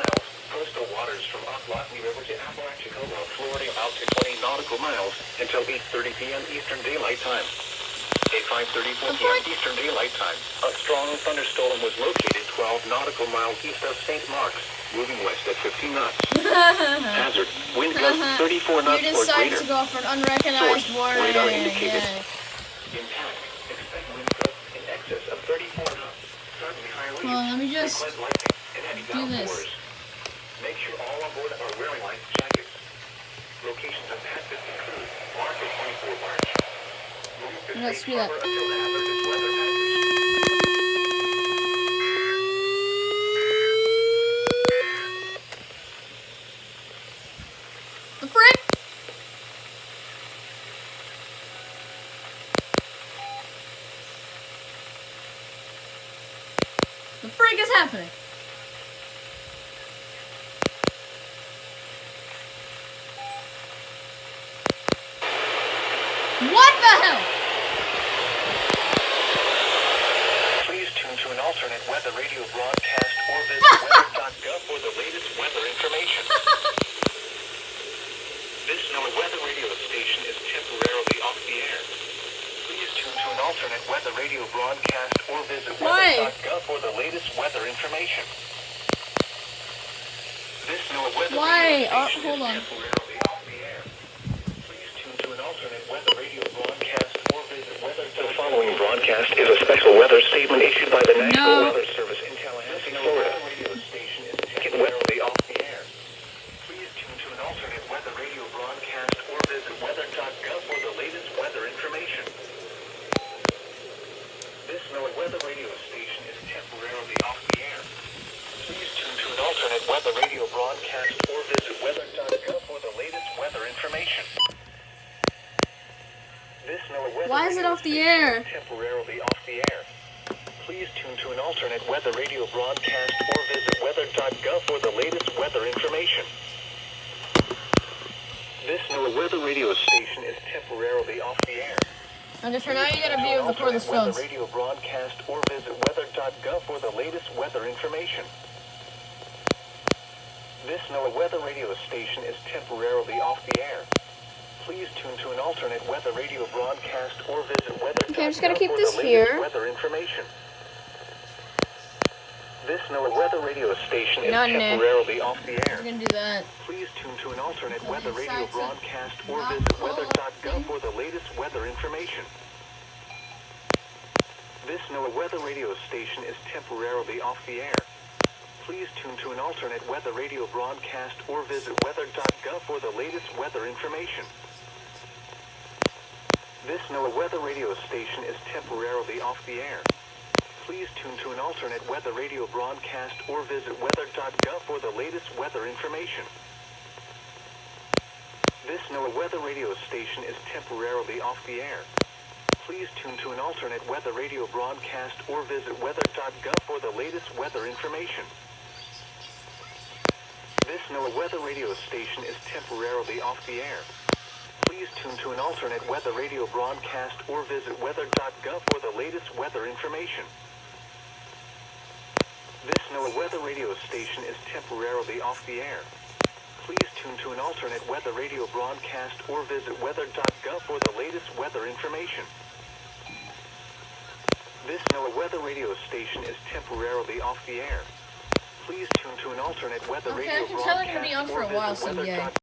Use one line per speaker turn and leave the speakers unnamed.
miles. Coastal waters from Ocklawaha River to Apalachicola, Florida, out to 20 nautical miles until 8:30 p.m. Eastern Daylight Time. At 5:34 p.m. Eastern Daylight Time, a strong thunderstorm was located 12 nautical miles east of St. Mark's, moving west at 15 knots. Hazard, wind gusts 34 knots
You
or
decided
greater.
to go for an unrecognized
Source,
warning.
radar indicated.
Yeah.
Impact, expect wind gusts in excess of 34 knots. Suddenly high winds.
Well, let me just
frequent lightning, and heavy
do this.
downpours. Make sure all on board are wearing life jackets. Locations of passage include Market 24 March.
No, screw that.
Until the hazardous weather passes.
The frick? The frick is happening? What the hell?
Please tune to an alternate weather radio broadcast or visit weather.gov for the latest weather information. This NOAA weather radio station is temporarily off the air. Please tune to an alternate weather radio broadcast or visit weather.gov for the latest weather information. This NOAA weather radio station
Hold
is
on.
temporarily off the air. Please tune to an alternate weather radio broadcast or visit weather.gov. The following broadcast is a special weather statement issued by the National Weather Service in Tallahassee, Florida. This radio station is temporarily off the air. Please tune to an alternate weather radio broadcast or visit weather.gov for the latest weather information. This NOAA weather radio station is temporarily off the air. Please tune to an alternate weather radio broadcast or visit weather.gov for the latest weather information. This NOAA weather
Why is it
radio
off the
station
air?
is temporarily off the air. Please tune to an alternate weather radio broadcast or visit weather.gov for the latest weather information. This NOAA weather radio station is temporarily off the air.
Okay, for now you get a view of the cordless
Weather
phones.
radio broadcast or visit weather.gov for the latest weather information. This NOAA weather radio station is temporarily off the air. Please tune to an alternate weather radio broadcast or visit weather.gov
Okay, I'm just gonna keep
for
this
the latest
here.
weather information. This NOAA weather radio station is
No.
temporarily off the air.
I'm gonna do that.
Please tune to an alternate weather radio
Inside to
broadcast or
not
visit
pull
weather.gov for the latest weather information. This NOAA weather radio station is temporarily off the air. Please tune to an alternate weather radio broadcast or visit weather.gov for the latest weather information. This NOAA weather radio station is temporarily off the air. Please tune to an alternate weather radio broadcast or visit weather.gov for the latest weather information. This NOAA weather radio station is temporarily off the air. Please tune to an alternate weather radio broadcast or visit weather.gov for the latest weather information. This NOAA weather radio station is temporarily off the air. Please tune to an alternate weather radio broadcast or visit weather.gov for the latest weather information. This NOAA weather radio station is temporarily off the air. Please tune to an alternate weather radio broadcast or visit weather.gov for the latest weather information. This NOAA weather radio station is temporarily off the air. Please tune to an alternate weather
Okay,
radio
I can tell they're gonna be
broadcast
on for
or
a while,
visit
so yeah.
weather.gov